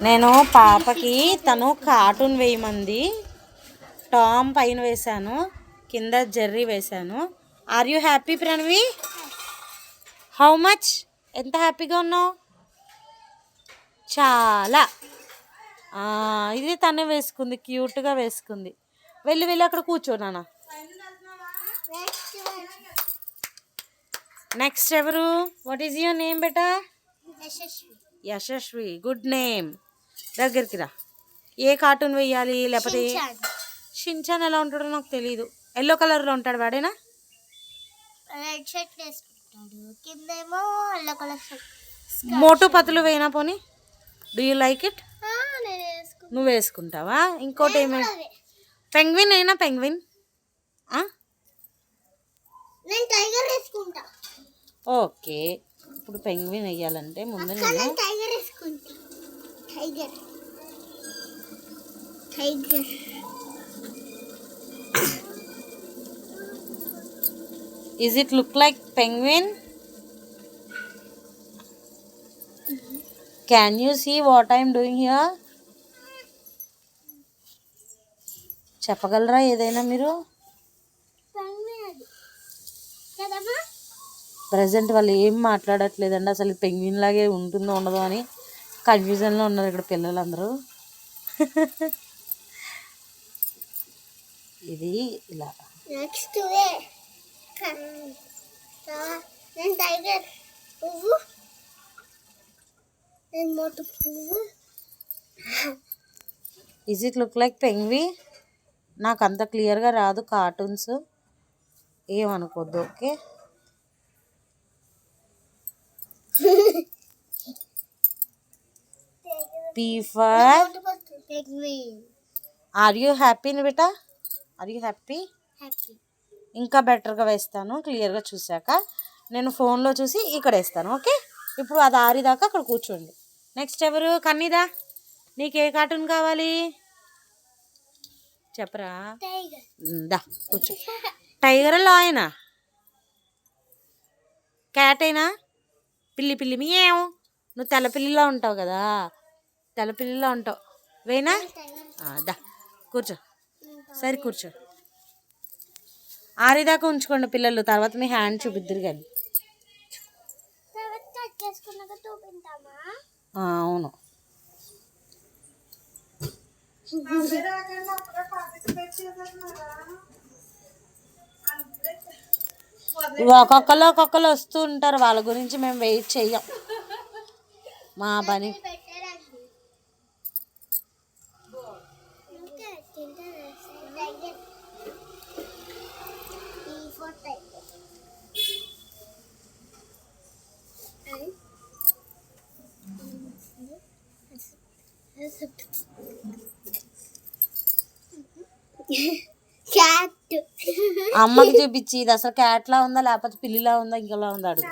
నేను పాపకి తను కార్టూన్ వేయమంది. టామ్ పైన వేశాను, కింద జెర్రీ వేశాను. Are you happy Pranavi? How much? ఎంత హ్యాపీగా ఉన్నావు? చాలా. ఇది తనే వేసుకుంది, క్యూట్గా వేసుకుంది. వెళ్ళి వెళ్ళి అక్కడ కూర్చో నాన్న. నెక్స్ట్ ఎవరు? What is your name beta? Yashasvi. Good name. దగ్గరికి రా. ఏ కార్టూన్ వేయాలి? లేకపోతే షిన్చాన్ ఎలా ఉంటాడో నాకు తెలీదు. ఎల్లో కలర్లో ఉంటాడు వాడేనా? రెడ్ షర్ట్ వేసుకుంటాడు, కిందేమో ఎల్లో కలర్ షర్ట్. మోటు పతులు వేయినా పోనీ. Do you like it? నువ్వు వేసుకుంటావా? ఇంకోటి ఏమైనా పెంగ్విన్ అయినా? పెంగ్విన్ నేను టైగర్ వేసుకుంటా. ఓకే, ఇప్పుడు పెంగ్విన్ వేయాలంటే ముందు నేను టైగర్ వేసుకుంటా. Tiger tiger Is it look like penguin? Can you see what I am doing here? చెప్పగలరా ఏదైనా మీరు? ప్రజెంట్ వాళ్ళు ఏం మాట్లాడట్లేదండి. అసలు పెంగ్విన్ లాగే ఉంటుందో ఉండదో అని కన్ఫ్యూజన్లో ఉన్నారు ఇక్కడ పిల్లలందరూ. ఇది ఇలా. నెక్స్ట్ నేను టైగర్ పువ్వు, నేను మోటు పువ్వు. Is it look like penguin? నాకు అంత క్లియర్గా రాదు కార్టూన్స్, ఏమనుకోద్దు. Okay, P for are you happy బేటా? Are you happy? ఇంకా బెటర్గా వేస్తాను క్లియర్గా చూశాక. నేను ఫోన్లో చూసి ఇక్కడ వేస్తాను. ఓకే, ఇప్పుడు అది ఆరిదాకా అక్కడ కూర్చోండి. నెక్స్ట్ ఎవరు? కన్నీదా, నీకు ఏ కార్టూన్ కావాలి చెప్పరా? దా కూర్చో. టైగర్ లాయనా? క్యాట్ అయినా? పిల్లి పిల్లి మీయేం? నువ్వు తెల్లపిల్లిలా ఉంటావు కదా, తెల్లపిల్లిలా ఉంటావు. వేనా? దా కూర్చో. సరే కూర్చో. ఆరిదాకా ఉంచుకోండి పిల్లలు, తర్వాత మీ హ్యాండ్ చూపిద్దురు కానీ. అవును. ఒక్కొక్కరు వస్తూ ఉంటారు, వాళ్ళ గురించి మేము వెయిట్ చెయ్యం, మా పని. అమ్మకి చూపించి ఇది అసలు క్యాట్లా ఉందా లేకపోతే పిల్లిలా ఉందా ఇంకోలా ఉందా అడుగు.